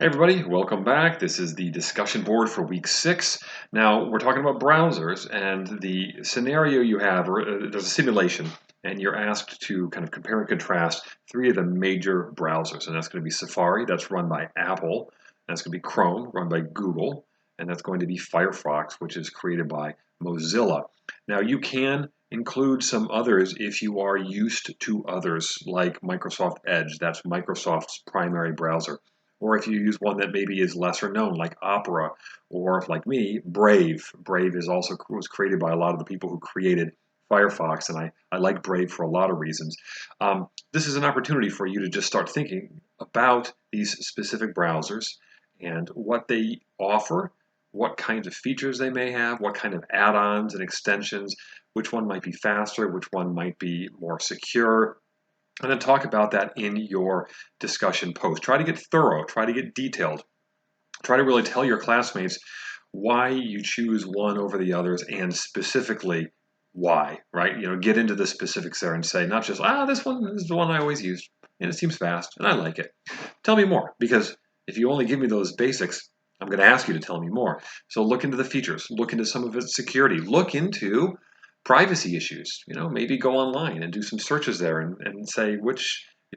Hey everybody, welcome back. This is the discussion board for week 6. Now we're talking about browsers, and the scenario you have, there's a simulation, and you're asked to kind of compare and contrast 3 of the major browsers, and that's going to be Safari, that's run by Apple, that's going to be Chrome, run by Google, and that's going to be Firefox, which is created by Mozilla. Now you can include some others if you are used to others, like Microsoft Edge, that's Microsoft's primary browser. Or if you use one that maybe is lesser known, like Opera, or like me, Brave. Brave was created by a lot of the people who created Firefox, and I like Brave for a lot of reasons. This is an opportunity for you to just start thinking about these specific browsers and what they offer, what kinds of features they may have, what kind of add-ons and extensions, which one might be faster, which one might be more secure, and then talk about that in your discussion post. Try to get thorough, try to get detailed, try to really tell your classmates why you choose one over the others and specifically why, right? Get into the specifics there and say, not just, this one is the one I always use and it seems fast and I like it. Tell me more, because if you only give me those basics, I'm going to ask you to tell me more. So look into the features, look into some of its security, look into privacy issues. Maybe go online and do some searches there and say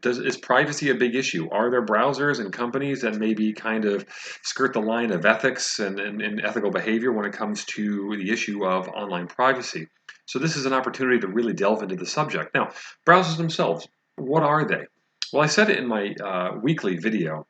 is privacy a big issue? Are there browsers and companies that maybe kind of skirt the line of ethics and ethical behavior when it comes to the issue of online privacy? So this is an opportunity to really delve into the subject. Now, browsers themselves, what are they? Well, I said it in my weekly video.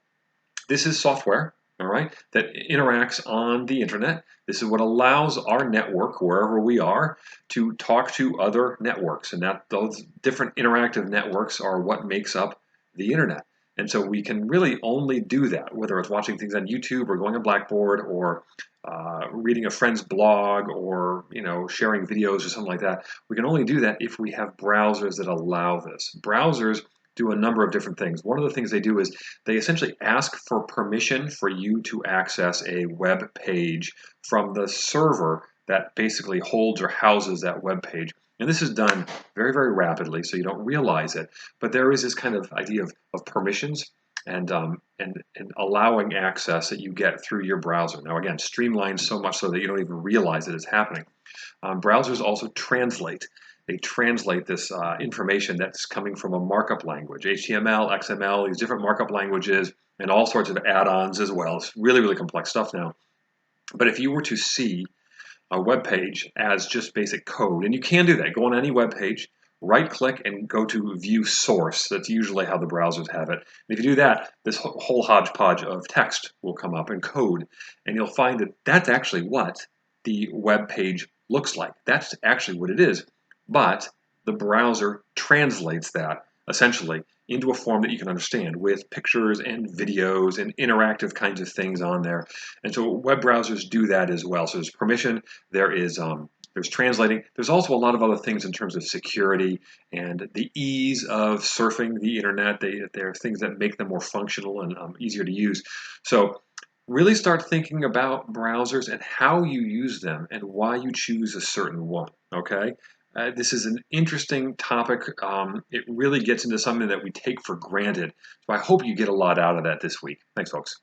This is software, all right, that interacts on the internet. This is what allows our network, wherever we are, to talk to other networks. And those different interactive networks are what makes up the internet. And so we can really only do that, whether it's watching things on YouTube or going on Blackboard or reading a friend's blog or sharing videos or something like that. We can only do that if we have browsers that allow this. Browsers do a number of different things. One of the things they do is they essentially ask for permission for you to access a web page from the server that basically holds or houses that web page. And this is done very, very rapidly, so you don't realize it. But there is this kind of idea of permissions and allowing access that you get through your browser. Now, again, streamlined so much so that you don't even realize that it's happening. Browsers also translate. They translate this information that's coming from a markup language, HTML, XML, these different markup languages, and all sorts of add-ons as well. It's really, really complex stuff now. But if you were to see a web page as just basic code, and you can do that, go on any web page, right-click and go to View Source. That's usually how the browsers have it. And if you do that, this whole hodgepodge of text will come up and code, and you'll find that that's actually what the web page looks like. That's actually what it is. But the browser translates that essentially into a form that you can understand with pictures and videos and interactive kinds of things on there. And so web browsers do that as well. So there's permission, there's translating. There's also a lot of other things in terms of security and the ease of surfing the internet. There are things that make them more functional and easier to use. So really start thinking about browsers and how you use them and why you choose a certain one, okay? This is an interesting topic. It really gets into something that we take for granted. So I hope you get a lot out of that this week. Thanks, folks.